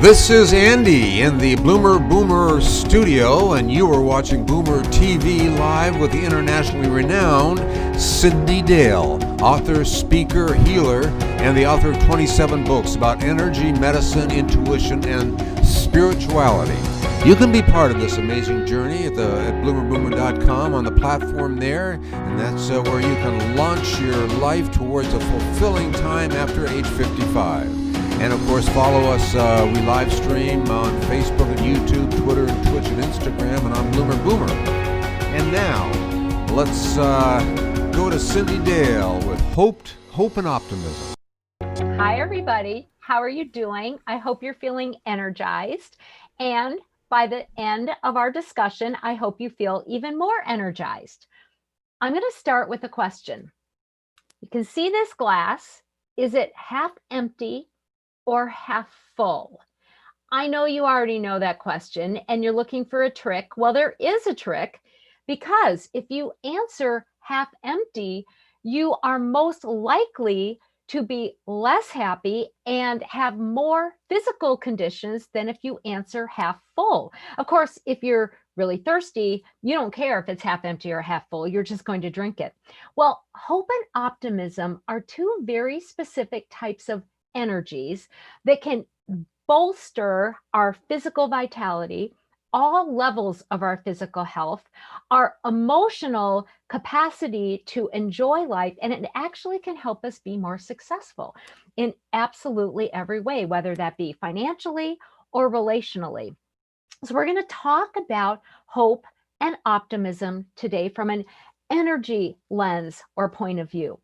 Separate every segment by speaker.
Speaker 1: This is Andy in the Bloomer Boomer studio, and you are watching Boomer TV live with the internationally renowned Cyndi Dale, author, speaker, healer, and the author of 27 books about energy, medicine, intuition, and spirituality. You can be part of this amazing journey at bloomerboomer.com on the platform there, and that's where you can launch your life towards a fulfilling time after age 55. And of course, follow us. We live stream on Facebook and YouTube, Twitter and Twitch and Instagram, and on Bloomer Boomer. And now, let's go to Cyndi Dale with Hope and Optimism.
Speaker 2: Hi, everybody. How are you doing? I hope you're feeling energized. And by the end of our discussion, I hope you feel even more energized. I'm going to start with a question. You can see this glass. Is it half empty or half full? I know you already know that question and you're looking for a trick. Well, there is a trick, because if you answer half empty, you are most likely to be less happy and have more physical conditions than if you answer half full. Of course, if you're really thirsty, you don't care if it's half empty or half full, you're just going to drink it. Well, hope and optimism are two very specific types of energies that can bolster our physical vitality, all levels of our physical health, our emotional capacity to enjoy life, and it actually can help us be more successful in absolutely every way, whether that be financially or relationally. So we're going to talk about hope and optimism today from an energy lens or point of view.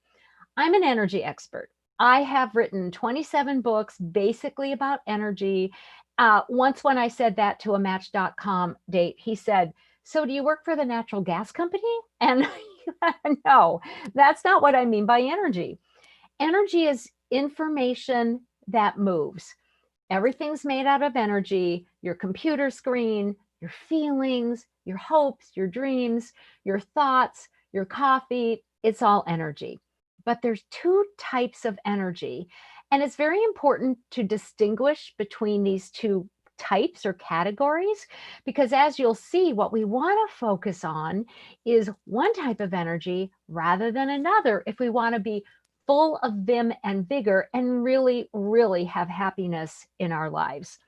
Speaker 2: I'm an energy expert. I have written 27 books basically about energy. Once when I said that to a Match.com date, he said, "So do you work for the natural gas company?" And no, that's not what I mean by energy. Energy is information that moves. Everything's made out of energy. Your computer screen, your feelings, your hopes, your dreams, your thoughts, your coffee, it's all energy. But there's two types of energy, and it's very important to distinguish between these two types or categories, because as you'll see, what we want to focus on is one type of energy rather than another if we want to be full of vim and vigor and really, really have happiness in our lives.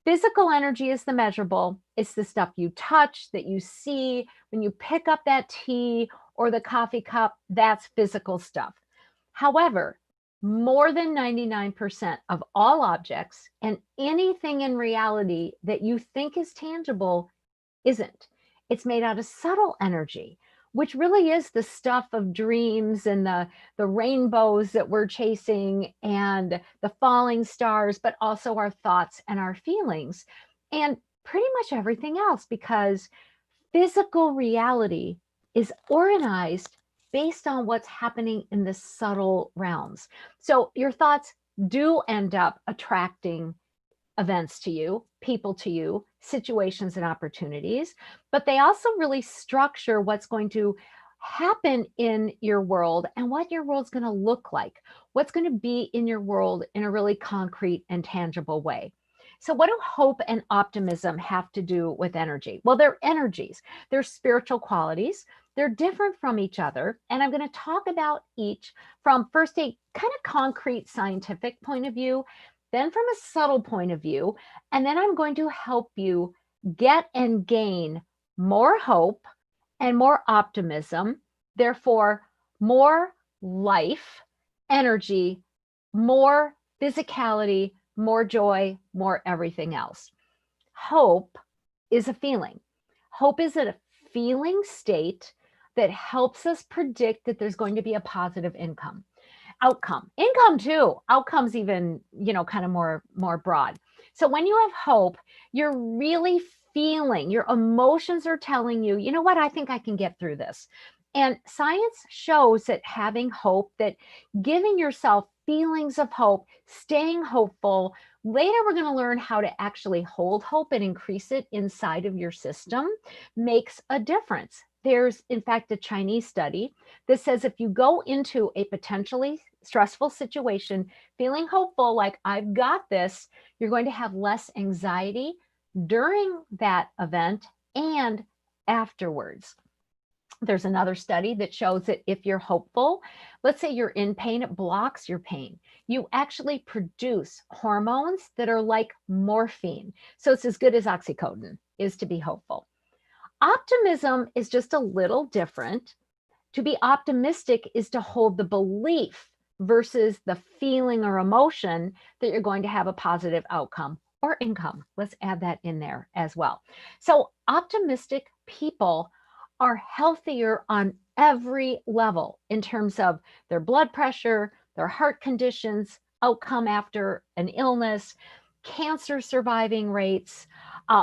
Speaker 2: Physical energy is the measurable. It's the stuff you touch, that you see when you pick up that tea or the coffee cup. That's physical stuff. However, more than 99% of all objects and anything in reality that you think is tangible isn't. It's made out of subtle energy, which really is the stuff of dreams and the rainbows that we're chasing and the falling stars, but also our thoughts and our feelings and pretty much everything else, because physical reality is organized based on what's happening in the subtle realms. So your thoughts do end up attracting events to you, people to you, situations and opportunities, but they also really structure what's going to happen in your world and what your world's going to look like, what's going to be in your world in a really concrete and tangible way. So what do hope and optimism have to do with energy? Well, they're energies. They're spiritual qualities. They're different from each other. And I'm going to talk about each from first a kind of concrete scientific point of view, then from a subtle point of view, and then I'm going to help you get and gain more hope and more optimism, therefore more life, energy, more physicality, more joy, more everything else. Hope is a feeling. Hope is a feeling state that helps us predict that there's going to be a positive outcome too. Outcomes even, kind of more broad. So when you have hope, you're really feeling, your emotions are telling you, you know what, I think I can get through this. And science shows that having hope, that giving yourself feelings of hope, staying hopeful. Later, we're going to learn how to actually hold hope and increase it inside of your system, makes a difference. There's, in fact, a Chinese study that says if you go into a potentially stressful situation feeling hopeful, like I've got this, you're going to have less anxiety during that event and afterwards. There's another study that shows that if you're hopeful, let's say you're in pain, it blocks your pain. You actually produce hormones that are like morphine. So it's as good as oxycodone is to be hopeful. Optimism is just a little different. To be optimistic is to hold the belief versus the feeling or emotion that you're going to have a positive outcome or income. Let's add that in there as well. So optimistic people are healthier on every level in terms of their blood pressure, their heart conditions, outcome after an illness, cancer surviving rates,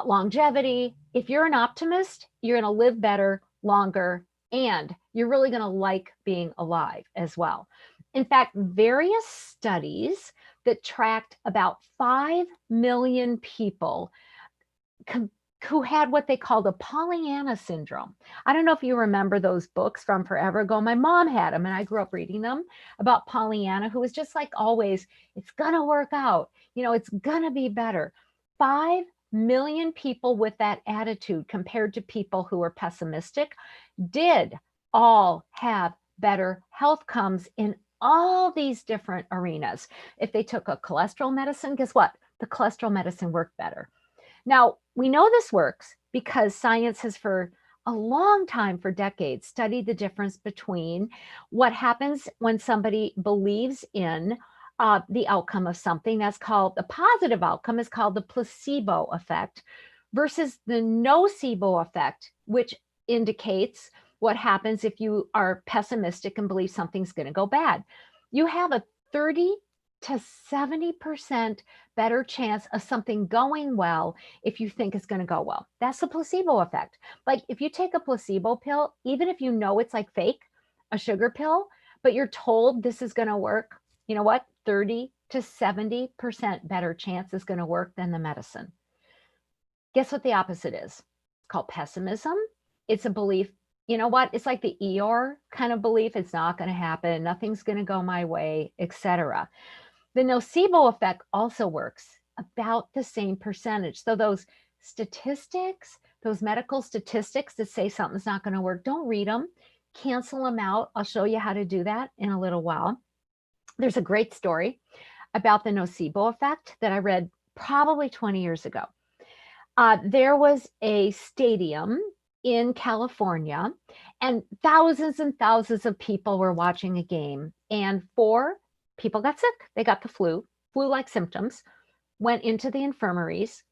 Speaker 2: longevity. If you're an optimist, you're going to live better, longer, and you're really going to like being alive as well. In fact, various studies that tracked about 5 million people who had what they called a Pollyanna Syndrome. I don't know if you remember those books from forever ago. My mom had them, and I grew up reading them about Pollyanna, who was just like always, it's going to work out. It's going to be better. 5 million people with that attitude compared to people who were pessimistic did all have better health outcomes in all these different arenas. If they took a cholesterol medicine, guess what? The cholesterol medicine worked better. Now, we know this works because science has for a long time, for decades, studied the difference between what happens when somebody believes in the outcome of something. That's called the positive outcome, is called the placebo effect, versus the nocebo effect, which indicates what happens if you are pessimistic and believe something's going to go bad. You have a 30 to 70% better chance of something going well if you think it's going to go well. That's the placebo effect. Like if you take a placebo pill, even if you know it's like fake, a sugar pill, but you're told this is going to work, you know what? 30 to 70% better chance is going to work than the medicine. Guess what the opposite is? It's called pessimism. It's a belief, you know what? It's like the Eeyore kind of belief. It's not going to happen. Nothing's going to go my way, etc. The nocebo effect also works about the same percentage. So those statistics, those medical statistics that say something's not going to work, don't read them. Cancel them out. I'll show you how to do that in a little while. There's a great story about the nocebo effect that I read probably 20 years ago. There was a stadium in California, and thousands of people were watching a game, and 4 people got sick. They got the flu-like symptoms, went into the infirmaries,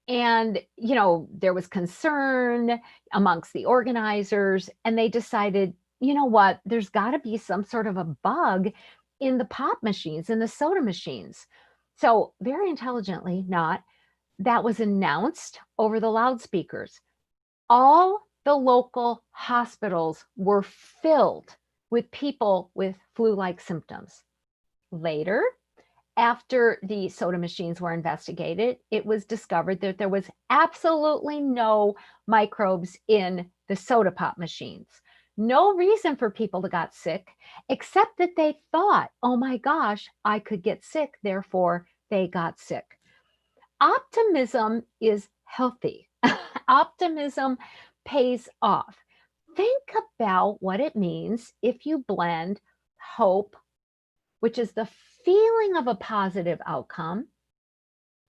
Speaker 2: and there was concern amongst the organizers, and they decided, you know what, there's got to be some sort of a bug in the pop machines, in the soda machines. So very intelligently, that was announced over the loudspeakers. All the local hospitals were filled with people with flu-like symptoms. Later, after the soda machines were investigated, it was discovered that there was absolutely no microbes in the soda pop machines. No reason for people to get sick, except that they thought, oh my gosh, I could get sick, therefore they got sick. Optimism is healthy. Optimism pays off. Think about what it means if you blend hope, which is the feeling of a positive outcome,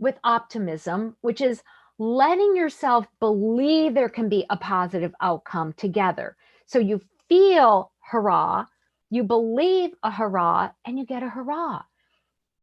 Speaker 2: with optimism, which is letting yourself believe there can be a positive outcome together. So you feel hurrah, you believe a hurrah, and you get a hurrah.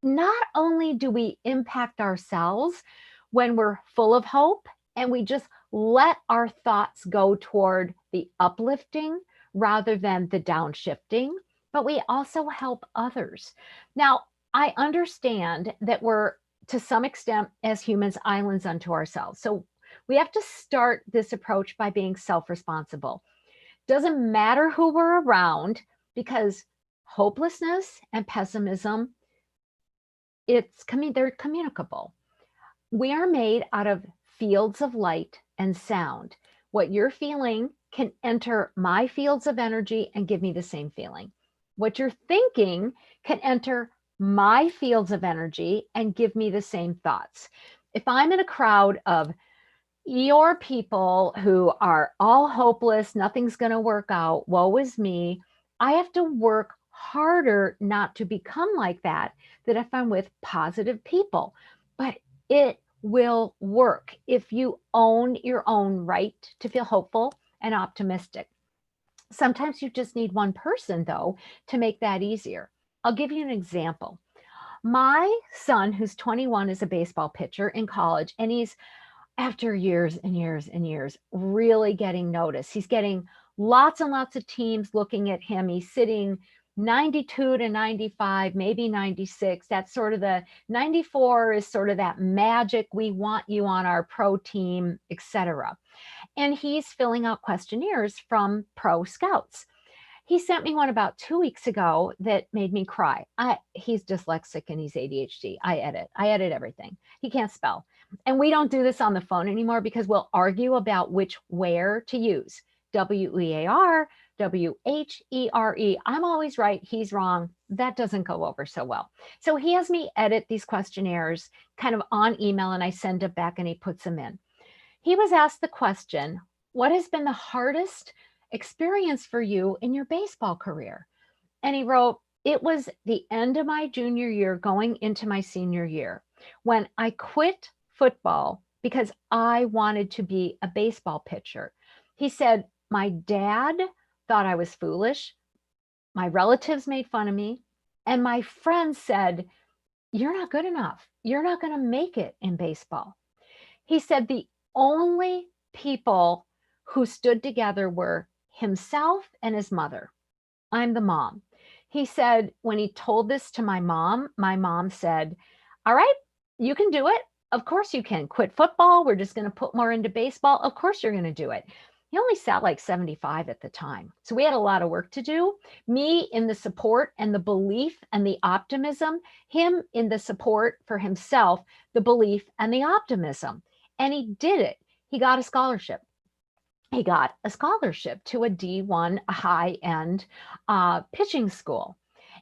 Speaker 2: Not only do we impact ourselves when we're full of hope and we just let our thoughts go toward the uplifting rather than the downshifting, but we also help others. Now, I understand that we're, to some extent, as humans, islands unto ourselves. So we have to start this approach by being self-responsible. Doesn't matter who we're around, because hopelessness and pessimism, they're communicable. We are made out of fields of light and sound. What you're feeling can enter my fields of energy and give me the same feeling. What you're thinking can enter my fields of energy and give me the same thoughts. If I'm in a crowd of your people who are all hopeless, nothing's going to work out, woe is me, I have to work harder not to become like that than if I'm with positive people. But it will work if you own your own right to feel hopeful and optimistic. Sometimes you just need one person, though, to make that easier. I'll give you an example. My son, who's 21, is a baseball pitcher in college, and he's, after years and years and years, really getting noticed. He's getting lots and lots of teams looking at him. He's sitting 92 to 95, maybe 96. That's sort of the 94 is sort of that magic. We want you on our pro team, etc. And he's filling out questionnaires from pro scouts. He sent me one about 2 weeks ago that made me cry. He's dyslexic and he's ADHD. I edit everything. He can't spell. And we don't do this on the phone anymore because we'll argue about which where to use. WEAR, WHERE. I'm always right. He's wrong. That doesn't go over so well. So he has me edit these questionnaires kind of on email, and I send it back and he puts them in. He was asked the question, what has been the hardest experience for you in your baseball career? And he wrote, it was the end of my junior year going into my senior year when I quit football because I wanted to be a baseball pitcher. He said, my dad thought I was foolish. My relatives made fun of me. And my friends said, you're not good enough. You're not going to make it in baseball. He said the only people who stood together were himself and his mother. I'm the mom. He said when he told this to my mom said, all right, you can do it. Of course you can. Quit football. We're just going to put more into baseball. Of course you're going to do it. He only sat like 75 at the time. So we had a lot of work to do. Me in the support and the belief and the optimism, him in the support for himself, the belief and the optimism. And he did it. He got a scholarship. He got a scholarship to a D1 high-end pitching school.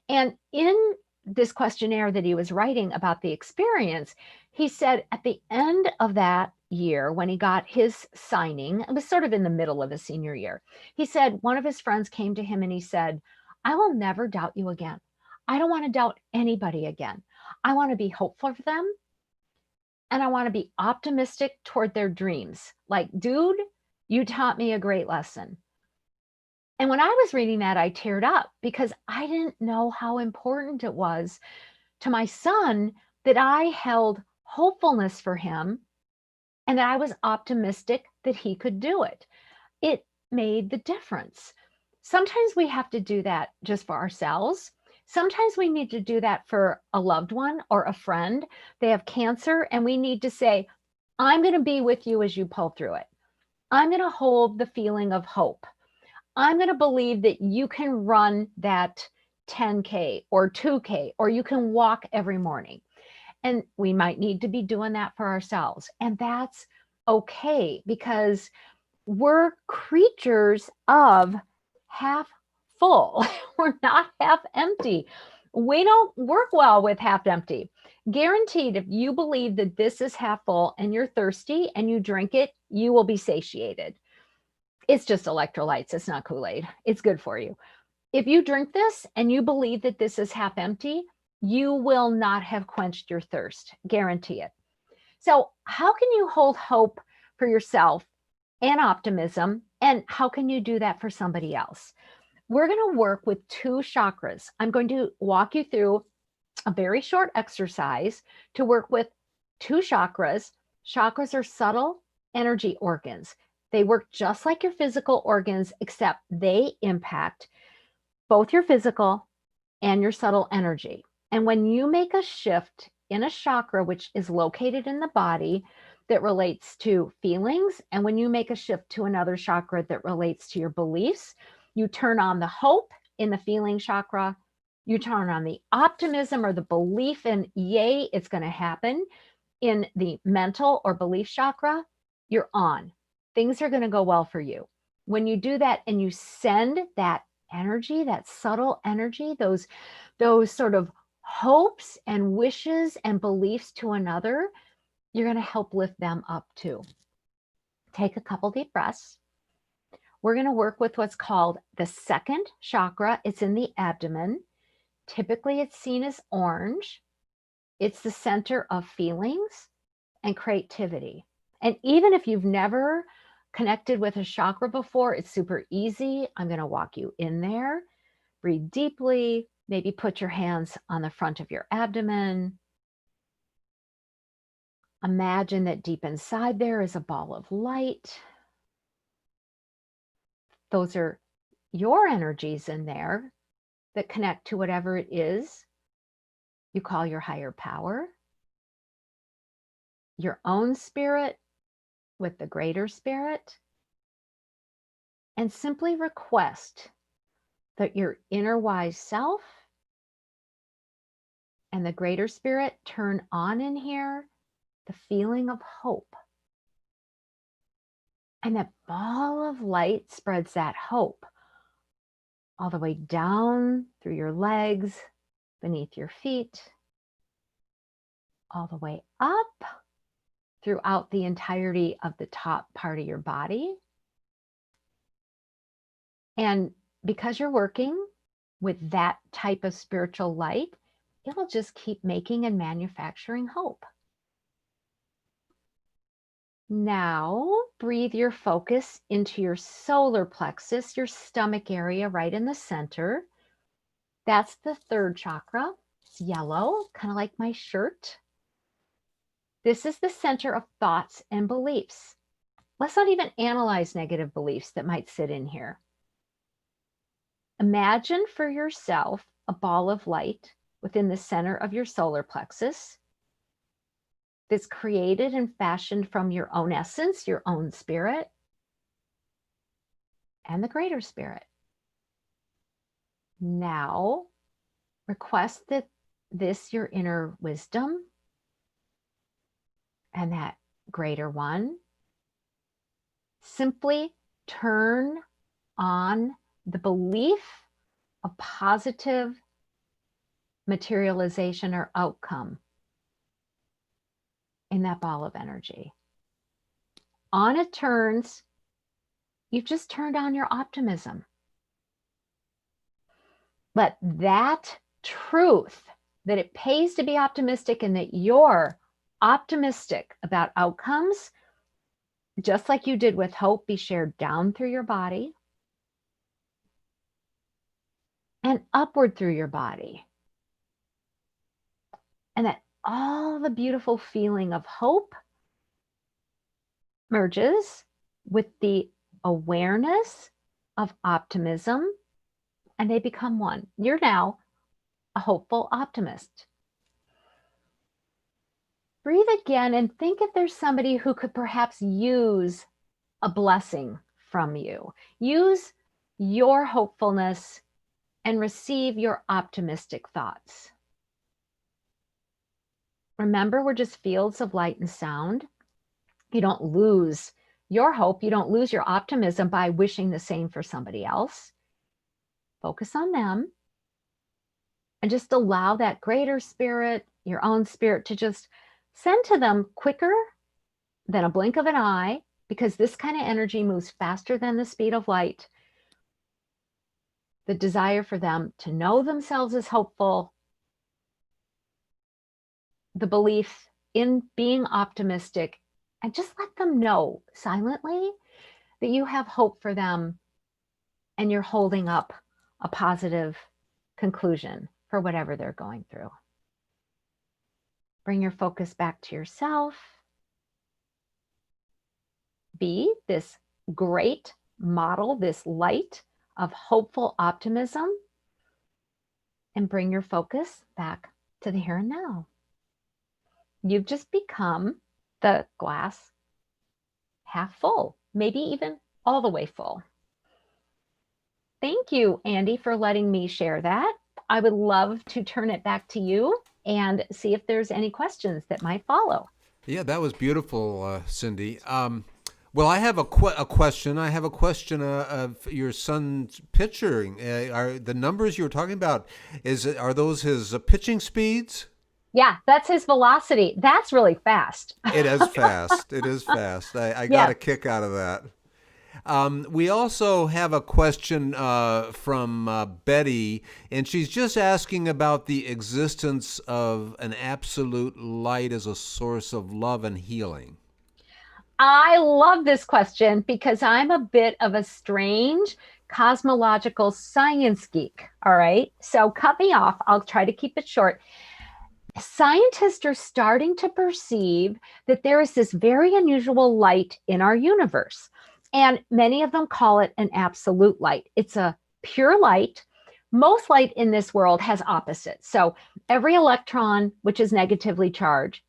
Speaker 2: And in this questionnaire that he was writing about the experience, he said at the end of that year, when he got his signing, it was sort of in the middle of his senior year, he said one of his friends came to him and he said, I will never doubt you again. I don't want to doubt anybody again. I want to be hopeful for them. And I want to be optimistic toward their dreams. Like, dude, you taught me a great lesson. And when I was reading that, I teared up because I didn't know how important it was to my son that I held hopefulness for him and that I was optimistic that he could do it. It made the difference. Sometimes we have to do that just for ourselves. Sometimes we need to do that for a loved one or a friend. They have cancer and we need to say, I'm going to be with you as you pull through it. I'm going to hold the feeling of hope. I'm going to believe that you can run that 10K or 2K, or you can walk every morning. And we might need to be doing that for ourselves. And that's okay because we're creatures of half full. We're not half empty. We don't work well with half empty. Guaranteed, if you believe that this is half full and you're thirsty and you drink it, you will be satiated. It's just electrolytes. It's not Kool-Aid. It's good for you. If you drink this and you believe that this is half empty, you will not have quenched your thirst. Guarantee it. So how can you hold hope for yourself and optimism? And how can you do that for somebody else? We're going to work with 2 chakras. I'm going to walk you through a very short exercise to work with 2 chakras. Chakras are subtle energy organs. They work just like your physical organs, except they impact both your physical and your subtle energy. And when you make a shift in a chakra, which is located in the body, that relates to feelings, and when you make a shift to another chakra that relates to your beliefs, you turn on the hope in the feeling chakra, you turn on the optimism or the belief in, yay, it's going to happen in the mental or belief chakra, you're on. Things are going to go well for you. when you do that and you send that energy, that subtle energy, those sort of hopes and wishes and beliefs to another, you're going to help lift them up too. Take a couple deep breaths. We're going to work with what's called the second chakra. It's in the abdomen. Typically, it's seen as orange. It's the center of feelings and creativity. And even if you've never connected with a chakra before, it's super easy. I'm going to walk you in there. Breathe deeply. Maybe put your hands on the front of your abdomen. Imagine that deep inside there is a ball of light. Those are your energies in there that connect to whatever it is you call your higher power, your own spirit with the greater spirit, and simply request that your inner wise self and the greater spirit turn on in here the feeling of hope. And that ball of light spreads that hope all the way down through your legs, beneath your feet, all the way up throughout the entirety of the top part of your body. And because you're working with that type of spiritual light, it will just keep making and manufacturing hope. Now, breathe your focus into your solar plexus, your stomach area right in the center. That's the third chakra. It's yellow, kind of like my shirt. This is the center of thoughts and beliefs. Let's not even analyze negative beliefs that might sit in here. Imagine for yourself a ball of light within the center of your solar plexus that's created and fashioned from your own essence, your own spirit, and the greater spirit. Now, request that this, your inner wisdom, and that greater one, simply turn on the belief of positive materialization or outcome in that ball of energy. On it turns, you've just turned on your optimism. Let that truth that it pays to be optimistic and that you're optimistic about outcomes, just like you did with hope, be shared down through your body and upward through your body. And that all the beautiful feeling of hope merges with the awareness of optimism, and they become one. You're now a hopeful optimist. Breathe again and think if there's somebody who could perhaps use a blessing from you. Use your hopefulness and receive your optimistic thoughts. Remember, we're just fields of light and sound. You don't lose your hope. You don't lose your optimism by wishing the same for somebody else. Focus on them and just allow that greater spirit, your own spirit, to just send to them quicker than a blink of an eye, because this kind of energy moves faster than the speed of light. The desire for them to know themselves as hopeful, the belief in being optimistic, and just let them know silently that you have hope for them and you're holding up a positive conclusion for whatever they're going through. Bring your focus back to yourself. Be this great model, this light of hopeful optimism, and bring your focus back to the here and now. You've just become the glass half full, maybe even all the way full. Thank you, Andy, for letting me share that. I would love to turn it back to you and see if there's any questions that might follow.
Speaker 1: Yeah, that was beautiful, Cyndi. Well, I have a question. I have a question of your son's pitching. Are the numbers you were talking about? Are those his pitching speeds?
Speaker 2: Yeah, that's his velocity. That's really fast.
Speaker 1: It is fast. It is fast. I got
Speaker 2: Yes.
Speaker 1: a kick out of that. We also have a question from Betty, and she's just asking about the existence of an absolute light as a source of love and healing.
Speaker 2: I love this question because I'm a bit of a strange cosmological science geek. All right. So cut me off. I'll try to keep it short. Scientists are starting to perceive that there is this very unusual light in our universe. And many of them call it an absolute light. It's a pure light. Most light in this world has opposites. So every electron, which is negatively charged,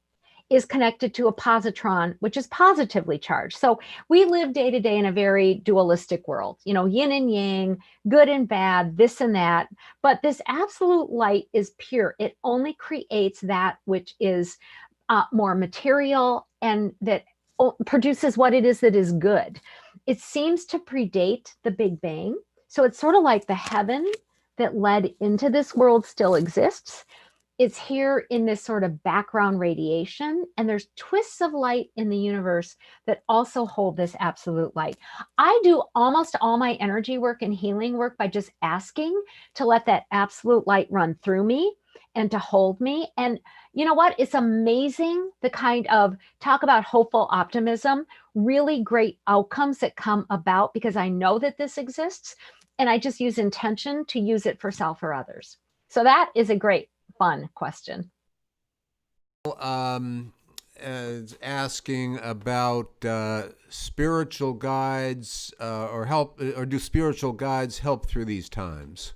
Speaker 2: is connected to a positron, which is positively charged. So we live day to day in a very dualistic world, yin and yang, good and bad, this and that. But this absolute light is pure. It only creates that which is more material and that produces what it is that is good. It seems to predate the Big Bang. So it's sort of like the heaven that led into this world still exists. It's here in this sort of background radiation, and there's twists of light in the universe that also hold this absolute light. I do almost all my energy work and healing work by just asking to let that absolute light run through me and to hold me. And you know what? It's amazing the kind of talk about hopeful optimism, really great outcomes that come about because I know that this exists, and I just use intention to use it for self or others. So that is a great fun question.
Speaker 1: Um, Asking about spiritual guides or help, or do spiritual guides help through these times?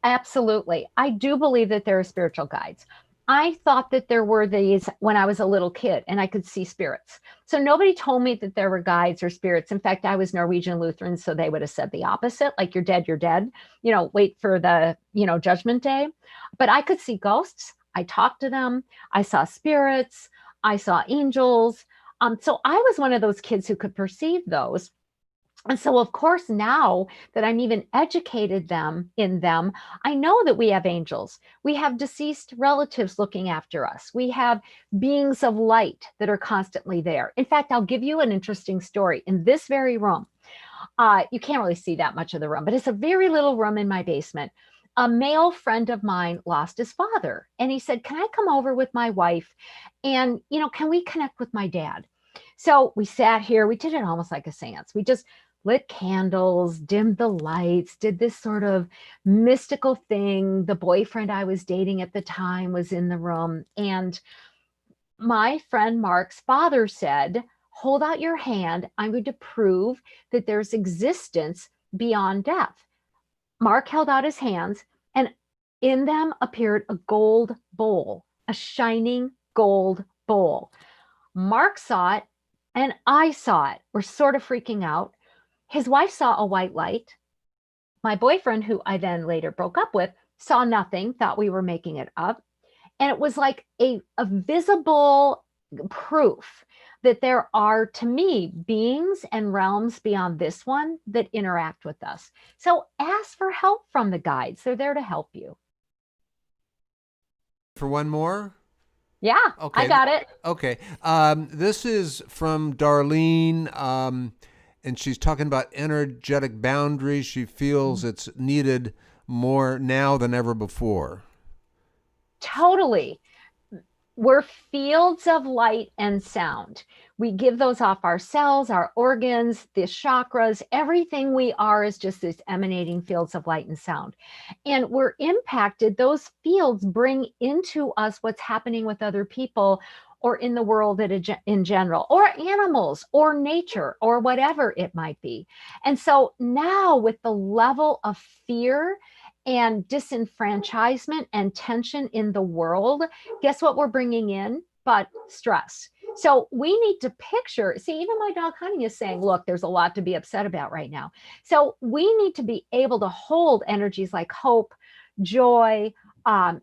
Speaker 2: Absolutely. I do believe that there are spiritual guides. I thought that there were these when I was a little kid and I could see spirits. So nobody told me that there were guides or spirits. In fact, I was Norwegian Lutheran, so they would have said the opposite, like you're dead, you're dead. Wait for the, judgment day. But I could see ghosts. I talked to them. I saw spirits. I saw angels. So I was one of those kids who could perceive those. And so, of course, now that I'm even educated in them, I know that we have angels. We have deceased relatives looking after us. We have beings of light that are constantly there. In fact, I'll give you an interesting story. In this very room, you can't really see that much of the room, but it's a very little room in my basement. A male friend of mine lost his father, and he said, "Can I come over with my wife? And, can we connect with my dad?" So we sat here. We did it almost like a seance. We just lit candles, dimmed the lights, did this sort of mystical thing. The boyfriend I was dating at the time was in the room. And my friend Mark's father said, "Hold out your hand. I'm going to prove that there's existence beyond death." Mark held out his hands, and in them appeared a gold bowl, a shining gold bowl. Mark saw it, and I saw it. We're sort of freaking out. His wife saw a white light. My boyfriend, who I then later broke up with, saw nothing, thought we were making it up. And it was like a visible proof that there are, to me, beings and realms beyond this one that interact with us. So ask for help from the guides. They're there to help you.
Speaker 1: For one more?
Speaker 2: Yeah,
Speaker 1: Okay.
Speaker 2: I got it.
Speaker 1: Okay. This is from Darlene, and she's talking about energetic boundaries. She feels it's needed more now than ever before.
Speaker 2: Totally. We're fields of light and sound. We give those off our cells, our organs, the chakras. Everything we are is just these emanating fields of light and sound. And we're impacted. Those fields bring into us what's happening with other people or in the world in general, or animals, or nature, or whatever it might be. And so now, with the level of fear and disenfranchisement and tension in the world, guess what we're bringing in? But stress. So we need to picture, see, even my dog Honey is saying, look, there's a lot to be upset about right now. So we need to be able to hold energies like hope, joy,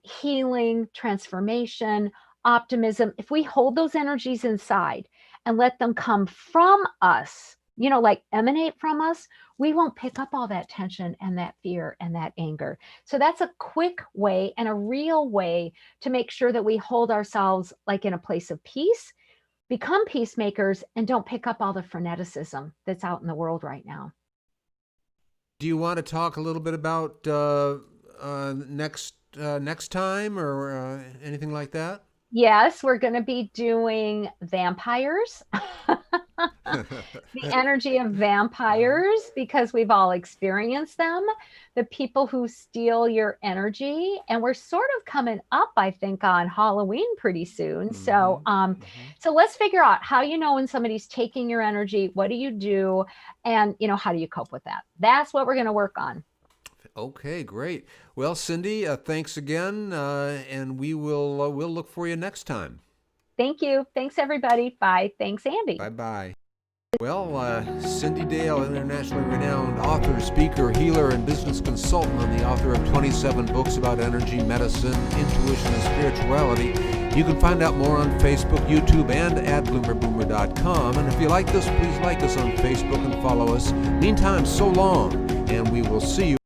Speaker 2: healing, transformation, optimism. If we hold those energies inside and let them come from us, like emanate from us, we won't pick up all that tension and that fear and that anger. So that's a quick way and a real way to make sure that we hold ourselves like in a place of peace, become peacemakers, and don't pick up all the freneticism that's out in the world right now.
Speaker 1: Do you want to talk a little bit about next time or anything like that?
Speaker 2: Yes, we're going to be doing vampires, the energy of vampires, because we've all experienced them, the people who steal your energy. And we're sort of coming up, I think, on Halloween pretty soon. So, so let's figure out how you know when somebody's taking your energy. What do you do? And, how do you cope with that? That's what we're going to work on.
Speaker 1: Okay, great. Well, Cyndi, thanks again, and we'll look for you next time.
Speaker 2: Thank you. Thanks, everybody. Bye. Thanks, Andy.
Speaker 1: Bye-bye. Well, Cyndi Dale, internationally renowned author, speaker, healer, and business consultant, and the author of 27 books about energy, medicine, intuition, and spirituality. You can find out more on Facebook, YouTube, and at bloomerboomer.com. And if you like this, please like us on Facebook and follow us. Meantime, so long, and we will see you